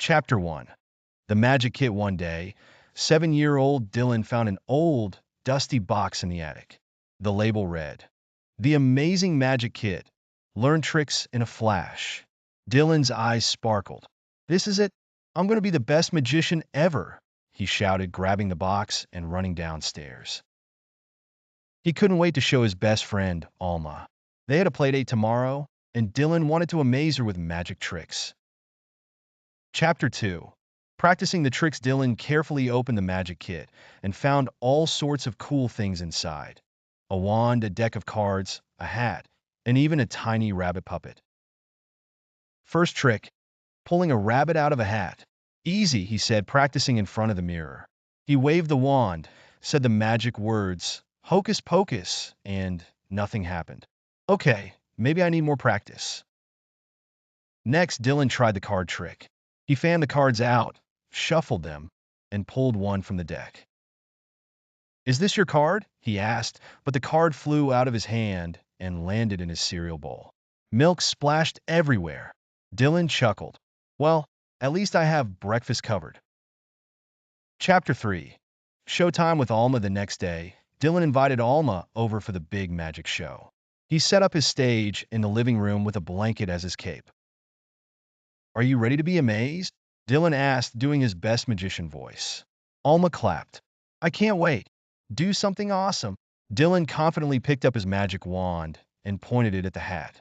Chapter 1. The Magic Kit. One day, 7-year-old Dylan found an old, dusty box in the attic. The label read, "The Amazing Magic Kit. Learn tricks in a flash." Dylan's eyes sparkled. "This is it. I'm going to be the best magician ever," he shouted, grabbing the box and running downstairs. He couldn't wait to show his best friend, Alma. They had a playdate tomorrow, and Dylan wanted to amaze her with magic tricks. Chapter 2. Practicing the tricks. Dylan carefully opened the magic kit and found all sorts of cool things inside. A wand, a deck of cards, a hat, and even a tiny rabbit puppet. First trick, pulling a rabbit out of a hat. "Easy," he said, practicing in front of the mirror. He waved the wand, said the magic words, "Hocus pocus," and nothing happened. "Okay, maybe I need more practice." Next, Dylan tried the card trick. He fanned the cards out, shuffled them, and pulled one from the deck. "Is this your card?" he asked, but the card flew out of his hand and landed in his cereal bowl. Milk splashed everywhere. Dylan chuckled. "Well, at least I have breakfast covered." Chapter 3. Showtime with Alma. The next day, Dylan invited Alma over for the big magic show. He set up his stage in the living room with a blanket as his cape. "Are you ready to be amazed?" Dylan asked, doing his best magician voice. Alma clapped. "I can't wait. Do something awesome." Dylan confidently picked up his magic wand and pointed it at the hat.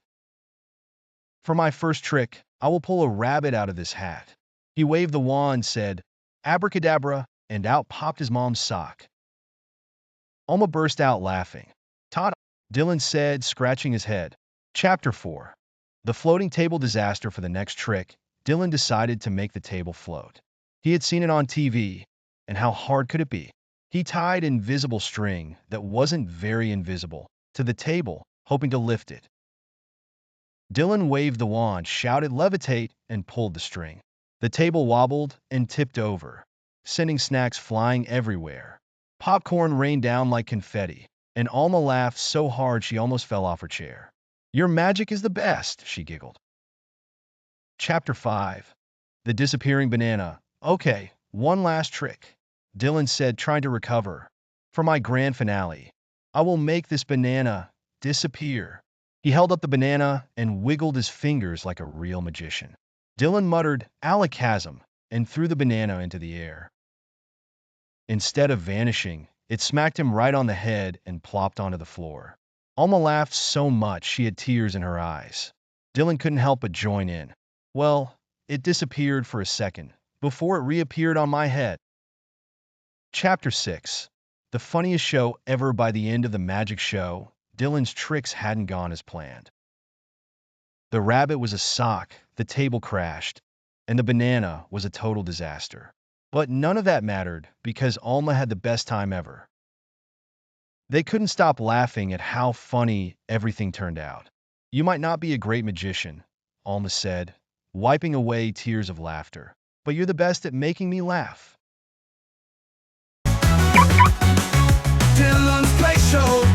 "For my first trick, I will pull a rabbit out of this hat." He waved the wand, said, "Abracadabra," and out popped his mom's sock. Alma burst out laughing. "Todd," Dylan said, scratching his head. Chapter 4. The floating table disaster. For the next trick, Dylan decided to make the table float. He had seen it on TV, and how hard could it be? He tied invisible string that wasn't very invisible to the table, hoping to lift it. Dylan waved the wand, shouted "Levitate," and pulled the string. The table wobbled and tipped over, sending snacks flying everywhere. Popcorn rained down like confetti, and Alma laughed so hard she almost fell off her chair. "Your magic is the best," she giggled. Chapter 5. The disappearing banana. "Okay, one last trick," Dylan said, trying to recover. "For my grand finale, I will make this banana disappear." He held up the banana and wiggled his fingers like a real magician. Dylan muttered "Alakazam" and threw the banana into the air. Instead of vanishing, it smacked him right on the head and plopped onto the floor. Alma laughed so much she had tears in her eyes. Dylan couldn't help but join in. "Well, it disappeared for a second, before it reappeared on my head." Chapter 6. The funniest show ever. By the end of the magic show, Dylan's tricks hadn't gone as planned. The rabbit was a sock, the table crashed, and the banana was a total disaster. But none of that mattered because Alma had the best time ever. They couldn't stop laughing at how funny everything turned out. "You might not be a great magician," Alma said, wiping away tears of laughter, "but you're the best at making me laugh." Dylan's Play Show.